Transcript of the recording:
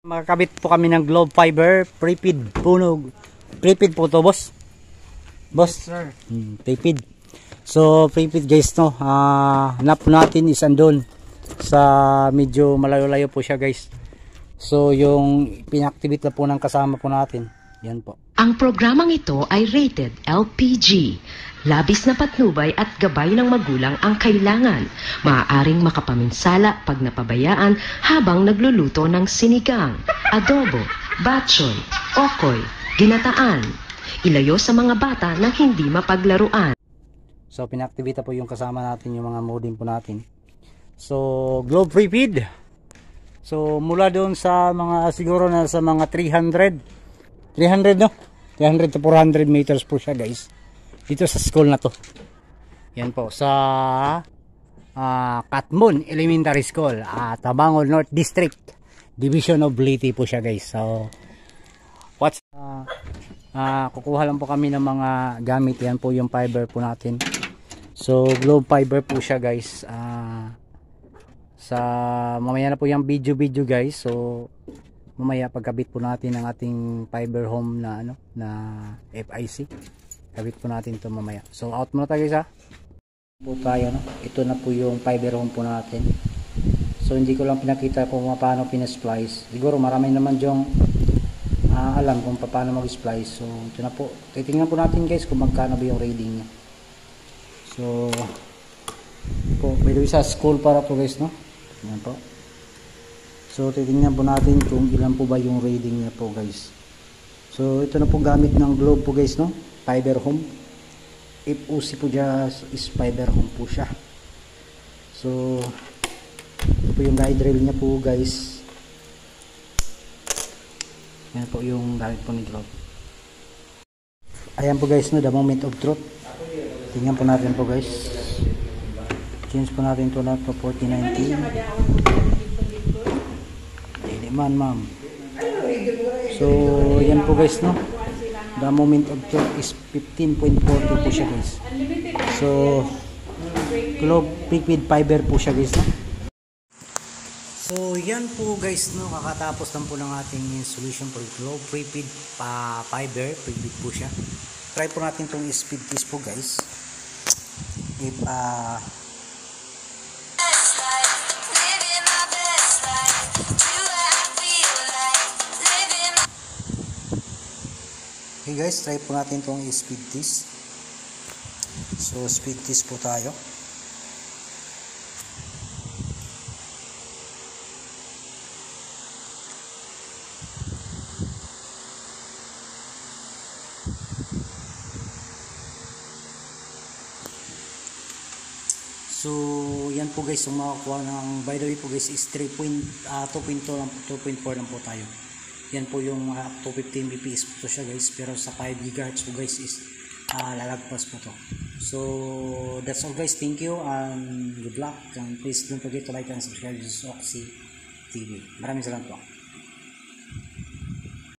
Makakabit po kami ng Globe Fiber prepaid puno. Prepaid po to, boss. Boss. Yes, sir. Prepaid. So prepaid guys, no. Hanap natin is andun sa medyo malayo-layo po siya guys. So yung pinactivate na po ng kasama po natin. Yan po. Ang programang ito ay rated LPG. Labis na patnubay at gabay ng magulang ang kailangan. Maaaring makapaminsala pag napabayaan habang nagluluto ng sinigang, adobo, batchoy, okoy, ginataan. Ilayo sa mga bata na hindi mapaglaruan. So pinactivate po yung kasama natin, yung mga modem po natin. So Globe Prepaid. So mula doon sa mga siguro na sa mga 300 no? 300 to 400 meters po siya guys. Dito sa school na to. Yan po sa Katmon Elementary School, Tabangon North District, Division of Leyte po siya guys. So what's kukuha lang po kami ng mga gamit. Yan po yung fiber po natin. So Globe Fiber po siya guys. Sa mamaya na po yung video guys. So mamaya pagkabit po natin ang ating fiber home na na FIC. Kabit po natin ito mamaya. So out muna tayo guys po tayo, no? Ito na po yung fiber home po natin. So hindi ko lang pinakita kung paano pina-splice. Siguro marami naman yung alam kung paano mag-splice. So ito na po. Titingnan po natin guys kung magkano ba yung rating niya. So po, by the way, sa school para po guys, no? Yan po. So titingnan po natin kung ilan po ba yung rating niya po guys. So ito na po gamit ng Globe po guys, no? Fiber home. FOC po dyan is fiber home po siya. So ito po yung guide rail niya po guys. Yan po yung gamit po ni Globe. Ayan po guys, no, the moment of truth. Tingnan po natin po guys. Change po natin ito na po 4090. Hindi man ma'am. So yan po guys, no. The moment of truth is 15.40 po siya guys. So Globe Prepaid Fiber po siya guys, no. So yan po guys, no, kakatapos lang po ng ating solution for Globe Prepaid Fiber. Prepaid po siya. Try po natin itong speed test po guys. If okay guys, try po natin itong speed test. So speed test po tayo. So yan po guys, yung makakuha ng, by the way po guys, is 2.4 lang po tayo. Yan po yung up to 15 Mbps po siya guys, pero sa 5 GHz po guys is lalagpas po to. So that's all guys, thank you and good luck, and please don't forget to like and subscribe to Oxy TV. Maraming salamat po.